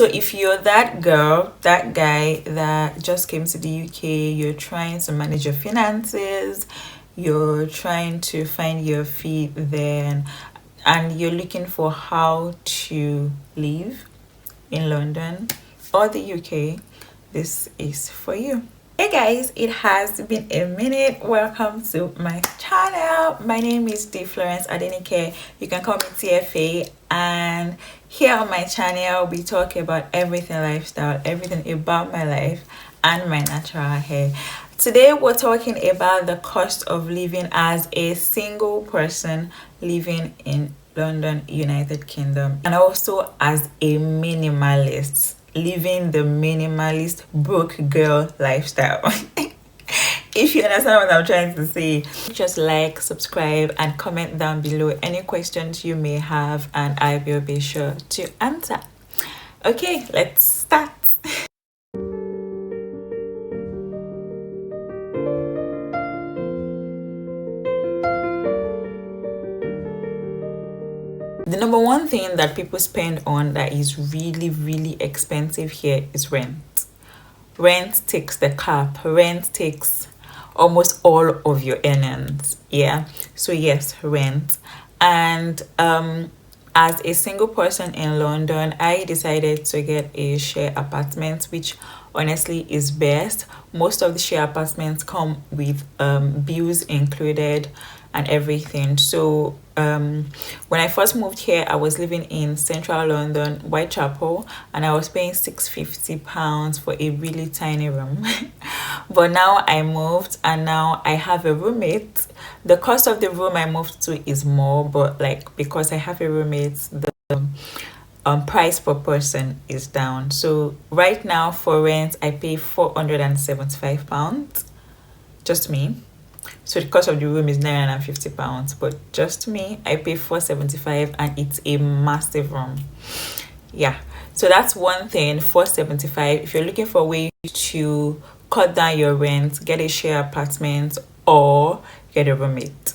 So if you're that girl, that guy that just came to the UK, you're trying to manage your finances, you're trying to find your feet then, and you're looking for how to live in London or the UK, this is for you. Hey guys, it has been a minute. Welcome to my channel. My name is D Florence Adenike. You can call me TFA, and here on my channel we talk about everything lifestyle, everything about my life and my natural hair. Today we're talking about the cost of living as a single person living in London, United Kingdom, and also as a minimalist living the minimalist broke girl lifestyle. If you understand what I'm trying to say, just like, subscribe, and comment down below any questions you may have, and I will be sure to answer. Okay, let's start. The number one thing that people spend on that is really expensive here is rent. Rent takes the cap. Rent takes almost all of your earnings. Yeah, so yes, rent. And as a single person in London, I decided to get a share apartment, which honestly is best. Most of the share apartments come with bills included and everything. So when I first moved here, I was living in central London, Whitechapel, and I was paying £650 for a really tiny room. But now I moved and now I have a roommate. The cost of the room I moved to is more, but like because I have a roommate, the price per person is down. So right now for rent I pay £475, just me. So the cost of the room is £950, but just me, I pay £475, and it's a massive room. Yeah, so that's one thing. £475. If you're looking for a way to cut down your rent, get a share apartment or get a roommate.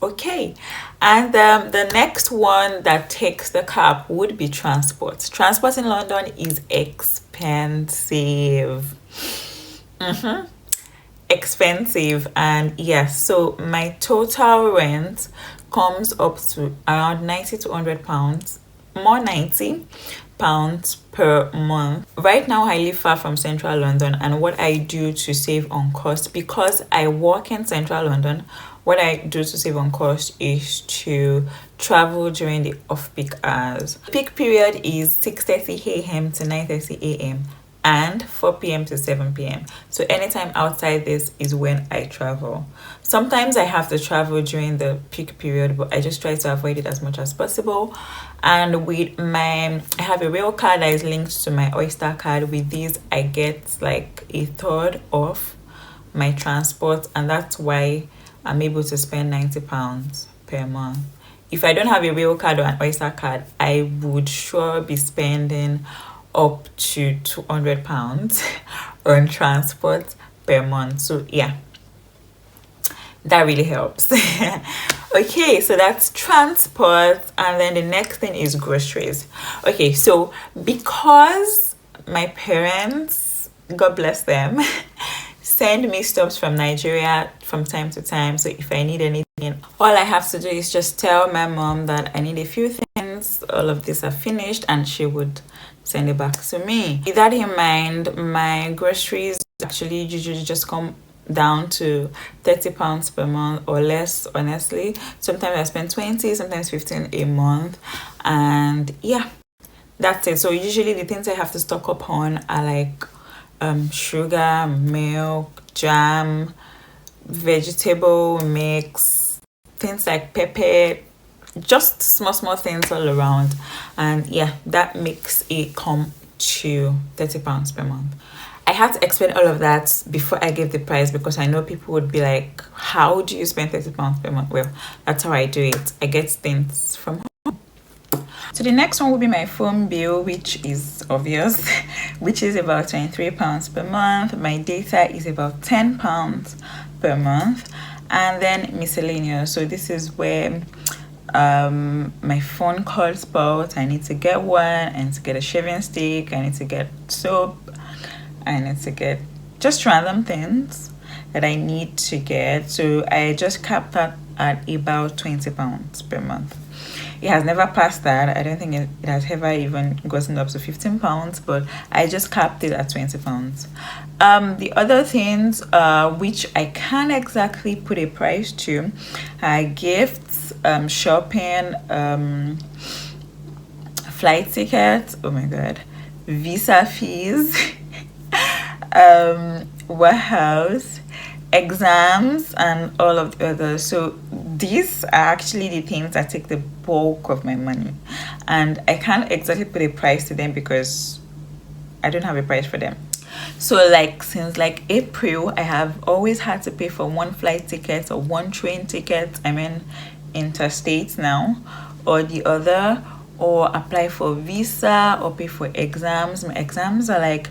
Okay, and the next one that takes the cap would be transport. Transport in London is expensive. Expensive. And yes, so my total rent comes up to around 90 to 100 pounds, more £90 per month. Right now I live far from central London, and what I do to save on cost, because I work in central London, what I do to save on cost is to travel during the off-peak hours. Peak period is 6:30 a.m. to 9:30 a.m. and 4 p.m. to 7 p.m. So anytime outside this is when I travel. Sometimes I have to travel during the peak period, but I just try to avoid it as much as possible. And with I have a rail card that is linked to my Oyster card. With these I get like a third off my transport, and that's why I'm able to spend £90 per month. If I don't have a rail card or an Oyster card, I would sure be spending up to £200 on transport per month. So yeah, that really helps. Okay, so that's transport, and then the next thing is groceries. Okay, so because my parents, God bless them, send me stuff from Nigeria from time to time, so if I need anything, all I have to do is just tell my mom that I need a few things, all of these are finished, and she would send it back to me. With that in mind, my groceries actually usually just come down to £30 per month or less, honestly. Sometimes I spend 20, sometimes 15 a month, and yeah, that's it. So usually the things I have to stock up on are like sugar, milk, jam, vegetable mix, things like pepper, just small things all around. And yeah, that makes it come to £30 per month. I had to explain all of that before I gave the price, because I know people would be like, how do you spend £30 per month? Well, that's how I do it. I get things from home. So the next one will be my phone bill, which is obvious, which is about £23 per month. My data is about £10 per month, and then miscellaneous. So this is where My phone call spot, I need to get one. I need to get a shaving stick. I need to get soap. I need to get just random things that I need to get. So I just capped that at about £20 per month. It has never passed that. I don't think it has ever even gotten up to £15, but I just capped it at £20. The other things, which I can't exactly put a price to, are gifts, shopping, flight tickets. Oh my god, visa fees. Warehouse, exams, and all of the others. So these are actually the things that take the bulk of my money, and I can't exactly put a price to them because I don't have a price for them. So like since like April, I have always had to pay for one flight ticket or one train ticket, I mean interstate now, or the other, or apply for visa or pay for exams. My exams are like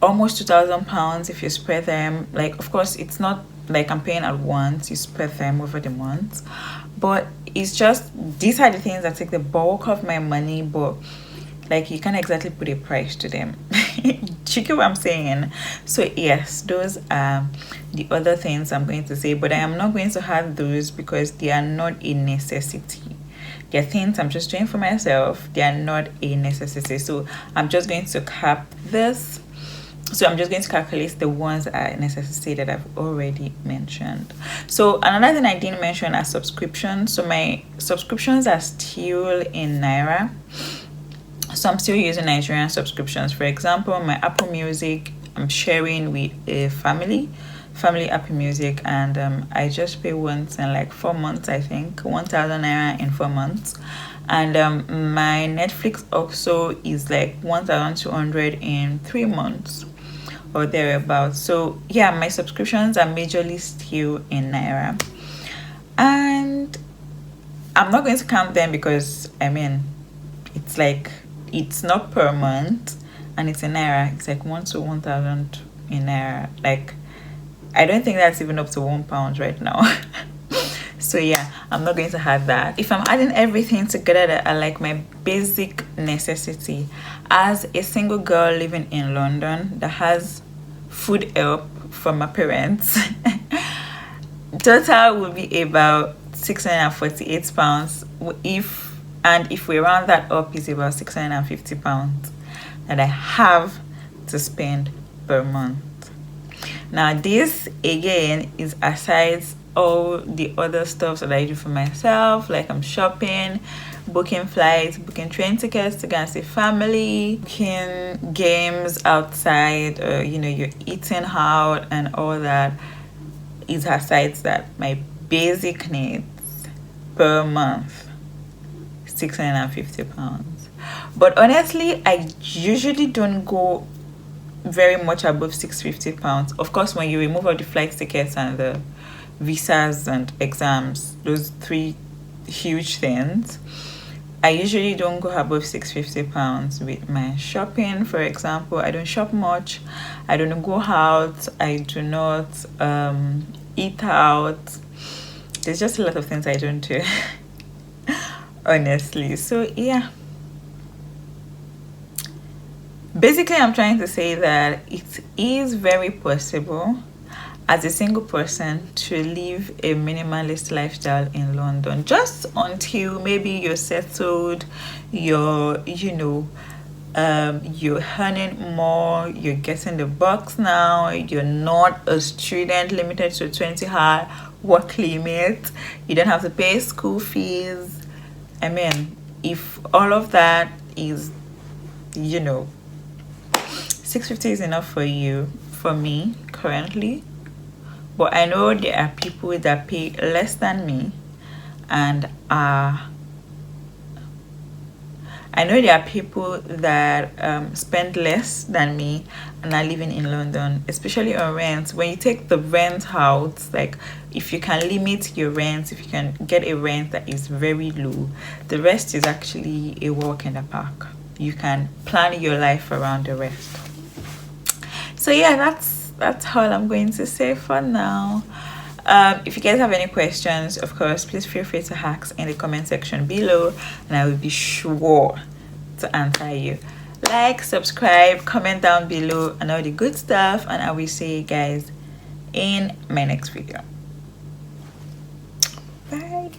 almost £2,000 if you spread them. Like, of course, it's not like I'm paying at once, you spread them over the months, but it's just these are the things that take the bulk of my money, but like you can't exactly put a price to them. You get what I'm saying? So yes, those are the other things I'm going to say, but I am not going to have those because they are not a necessity. They're things I'm just doing for myself. They are not a necessity. So I'm just going to cap this. So I'm just going to calculate the ones that are necessity that I've already mentioned. So another thing I didn't mention are subscriptions. So my subscriptions are still in Naira. So I'm still using Nigerian subscriptions. For example, my Apple Music, I'm sharing with a family Apple Music, and I just pay once in like 4 months, I think, 1,000 Naira in 4 months. And my Netflix also is like 1,200 in 3 months or thereabouts. So yeah, my subscriptions are majorly still in Naira, and I'm not going to count them because I mean it's like it's not per month and it's in Naira. It's like 1 to 1,000 in Naira. Like I don't think that's even up to £1 right now. So yeah, I'm not going to have that. If I'm adding everything together that are like my basic necessity as a single girl living in London that has food help from my parents, total will be about £648. If we round that up, is about £650 that I have to spend per month. Now this again is aside all the other stuff that I do for myself, like I'm shopping, booking flights, booking train tickets to go and see family, booking games outside, you're eating out and all that. Is aside that my basic needs per month, £650. But honestly, I usually don't go very much above £650. Of course, when you remove all the flight tickets and the visas and exams, those three huge things, I usually don't go above £650 with my shopping. For example, I don't shop much, I don't go out, I do not eat out. There's just a lot of things I don't do. Honestly. So yeah, basically I'm trying to say that it is very possible as a single person to live a minimalist lifestyle in London, just until maybe you're settled, you're earning more, you're getting the bucks now, you're not a student limited to 20-hour work limit, you don't have to pay school fees. I mean, if all of that is, $650 is enough for you. For me currently, but I know there are people that pay less than me, and I know there are people that spend less than me and are living in London, especially on rent. When you take the rent out, like if you can limit your rent, if you can get a rent that is very low, the rest is actually a walk in the park. You can plan your life around the rest. So yeah, that's all I'm going to say for now. If you guys have any questions, of course, please feel free to ask in the comment section below, and I will be sure to answer you. Like, subscribe, comment down below, and all the good stuff, and I will see you guys in my next video. Bye.